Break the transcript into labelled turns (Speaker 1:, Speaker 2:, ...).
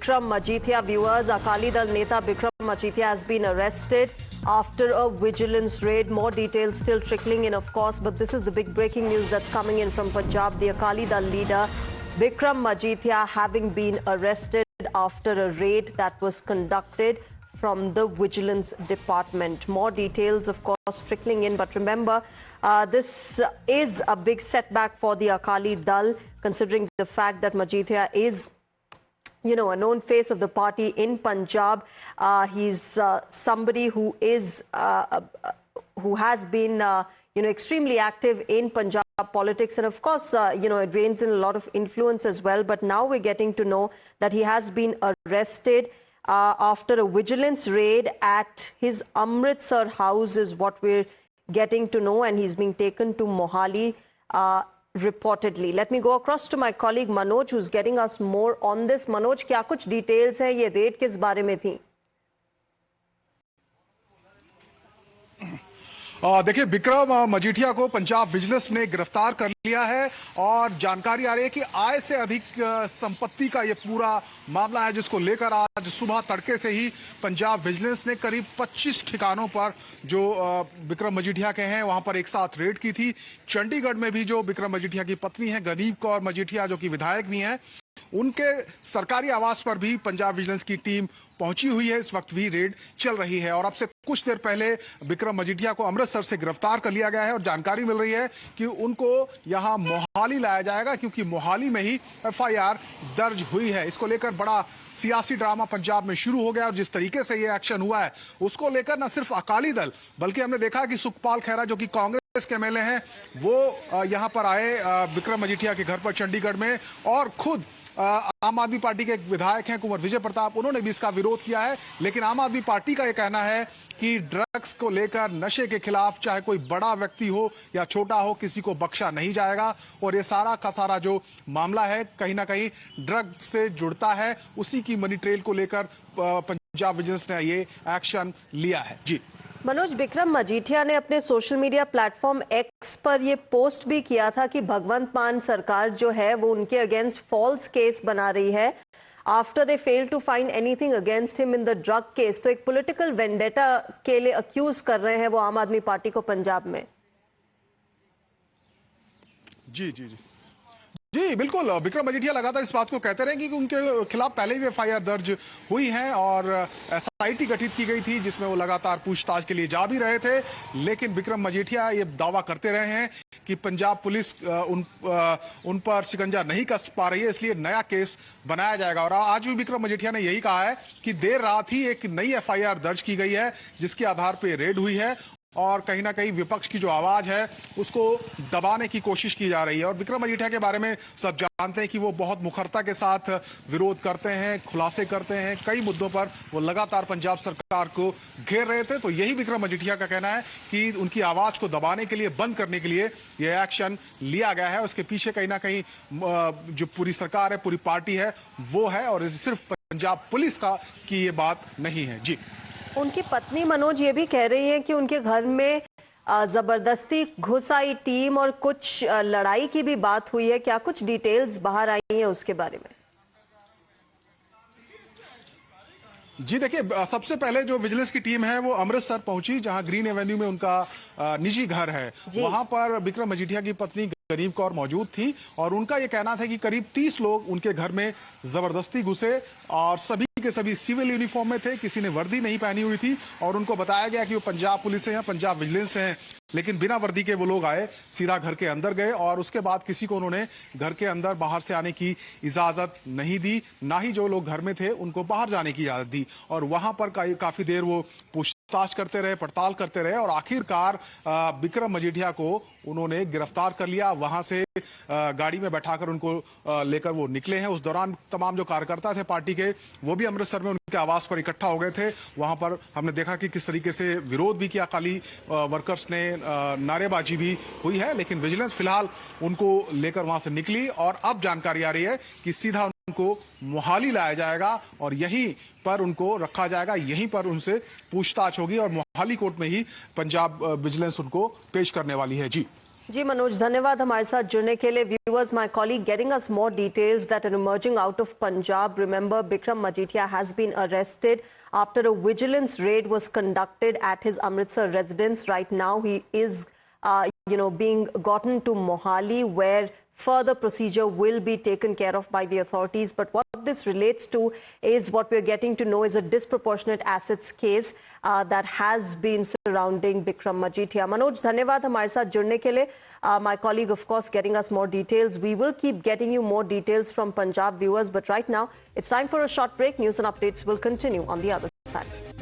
Speaker 1: Bikram Majithia. Viewers, Akali Dal Neta Bikram Majithia has been arrested after a vigilance raid. More details still trickling in, of course, but this is the big breaking news that's coming in from Punjab. The Akali Dal leader, Bikram Majithia, having been arrested after a raid that was conducted from the Vigilance Department. More details, of course, trickling in. But remember, this is a big setback for the Akali Dal, considering the fact that Majithia is, a known face of the party in Punjab. He's somebody who is, who has been, extremely active in Punjab politics, and of course, it reigns in a lot of influence as well. But now we're getting to know that he has been arrested after a vigilance raid at his Amritsar house, is what we're getting to know, and he's being taken to Mohali reportedly. Let me go across to my colleague Manoj, who's getting us more on this. Manoj, क्या कुछ details है, ये raid किस बारे में थी?
Speaker 2: देखिए, बिक्रम मजीठिया को पंजाब विजिलेंस ने गिरफ्तार कर लिया है और जानकारी आ रही है कि आय से अधिक संपत्ति का ये पूरा मामला है, जिसको लेकर आज सुबह तड़के से ही पंजाब विजिलेंस ने करीब 25 ठिकानों पर जो बिक्रम मजीठिया के हैं वहां पर एक साथ रेड की थी। चंडीगढ़ में भी जो बिक्रम मजीठिया की पत्नी है गनीव कौर मजीठिया, जो कि विधायक भी हैं, उनके सरकारी आवास पर भी पंजाब विजिलेंस की टीम पहुंची हुई है। इस वक्त भी रेड चल रही है और अब से कुछ देर पहले बिक्रम मजीठिया को अमृतसर से गिरफ्तार कर लिया गया है और जानकारी मिल रही है कि उनको यहां मोहाली लाया जाएगा, क्योंकि मोहाली में ही एफआईआर दर्ज हुई है। इसको लेकर बड़ा सियासी ड्रामा पंजाब में शुरू हो गया और जिस तरीके से यह एक्शन हुआ है उसको लेकर न सिर्फ अकाली दल, बल्कि हमने देखा कि सुखपाल खैरा, जो कि कांग्रेस के एमएलए हैं, वो यहां पर आए बिक्रम मजीठिया के घर पर चंडीगढ़ में, और खुद आम आदमी पार्टी के एक विधायक हैं कुंवर विजय प्रताप, उन्होंने भी इसका विरोध किया है। लेकिन आम आदमी पार्टी का यह कहना है कि ड्रग्स को लेकर, नशे के खिलाफ, चाहे कोई बड़ा व्यक्ति हो या छोटा हो, किसी को बख्शा नहीं जाएगा और ये सारा का सारा जो मामला है कहीं ना कहीं ड्रग्स से जुड़ता है। उसी की मनी ट्रेल को लेकर पंजाब विजिलेंस ने ये एक्शन लिया है। जी
Speaker 1: मनोज, बिक्रम मजीठिया ने अपने सोशल मीडिया प्लेटफॉर्म एक्स पर यह पोस्ट भी किया था कि भगवंत मान सरकार जो है वो उनके अगेंस्ट फॉल्स केस बना रही है after they fail to find anything against him in the drug case. तो एक पॉलिटिकल वेंडेटा के लिए अक्यूज कर रहे हैं वो आम आदमी पार्टी को पंजाब में।
Speaker 2: जी जी जी जी बिल्कुल, बिक्रम मजीठिया लगातार इस बात को कहते रहे कि उनके खिलाफ पहले भी एफआईआर दर्ज हुई है और एसआईटी गठित की गई थी जिसमें वो लगातार पूछताछ के लिए जा भी रहे थे। लेकिन बिक्रम मजीठिया ये दावा करते रहे हैं कि पंजाब पुलिस उन पर शिकंजा नहीं कस पा रही है, इसलिए नया केस बनाया जाएगा। और आज भी बिक्रम मजीठिया ने यही कहा है कि देर रात ही एक नई एफआईआर दर्ज की गई है जिसके आधार पर रेड हुई है और कहीं ना कहीं विपक्ष की जो आवाज है उसको दबाने की कोशिश की जा रही है। और बिक्रम मजीठिया के बारे में सब जानते हैं कि वो बहुत मुखरता के साथ विरोध करते हैं, खुलासे करते हैं, कई मुद्दों पर वो लगातार पंजाब सरकार को घेर रहे थे। तो यही बिक्रम मजीठिया का कहना है कि उनकी आवाज को दबाने के लिए, बंद करने के लिए यह एक्शन लिया गया है। उसके पीछे कहीं ना कहीं जो पूरी सरकार है, पूरी पार्टी है, वो है और सिर्फ पंजाब पुलिस का की ये बात नहीं है। जी,
Speaker 1: उनकी पत्नी मनोज ये भी कह रही है कि उनके घर में जबरदस्ती घुस आई टीम और कुछ लड़ाई की भी बात हुई है। क्या कुछ डिटेल्स बाहर आई हैं उसके बारे में?
Speaker 2: जी देखिए, सबसे पहले जो विजिलेंस की टीम है वो अमृतसर पहुंची, जहां ग्रीन एवेन्यू में उनका निजी घर है। वहां पर बिक्रम मजीठिया की पत्नी गनीव कौर मौजूद थी और उनका यह कहना था कि करीब 30 लोग उनके घर में जबरदस्ती घुसे और सभी के सभी सिविल यूनिफॉर्म में थे, किसी ने वर्दी नहीं पहनी हुई थी और उनको बताया गया कि वो पंजाब पुलिस से हैं, पंजाब विजिलेंस से हैं। लेकिन बिना वर्दी के वो लोग आए, सीधा घर के अंदर गए और उसके बाद किसी को उन्होंने घर के अंदर बाहर से आने की इजाजत नहीं दी, ना ही जो लोग घर में थे उनको बाहर जाने की इजाजत दी। और वहां पर काफी देर वो पूछताछ करते रहे, पड़ताल करते रहे और आखिरकार बिक्रम मजीठिया को उन्होंने गिरफ्तार कर लिया। वहां से गाड़ी में बैठाकर उनको लेकर वो निकले हैं। उस दौरान तमाम जो कार्यकर्ता थे पार्टी के, वो भी अमृतसर में उनके आवास पर इकट्ठा हो गए थे। वहां पर हमने देखा कि किस तरीके से विरोध भी किया, अकाली वर्कर्स ने, नारेबाजी भी हुई है। लेकिन विजिलेंस फिलहाल उनको लेकर वहां से निकली और अब जानकारी आ रही है कि सीधा उनको मोहाली लाया जाएगा और यहीं पर उनको रखा जाएगा, यहीं पर उनसे पूछताछ होगी और मोहाली कोर्ट में ही पंजाब विजिलेंस उनको पेश करने वाली है। जी
Speaker 1: जी मनोज, धन्यवाद हमारे साथ जुड़ने के लिए। Viewers, my colleague getting us more details that an emerging out of Punjab. Remember, Bikram Majithia has been arrested after a vigilance raid was conducted at his Amritsar residence. Right now, he is, being gotten to Mohali, where further procedure will be taken care of by the authorities. But what this relates to is what we're getting to know is a disproportionate assets case that has been surrounding Bikram Majithia. Manoj, dhanyawad hamare sath judne ke liye. My colleague, of course, getting us more details. We will keep getting you more details from Punjab viewers. But right now, it's time for a short break. News and updates will continue on the other side.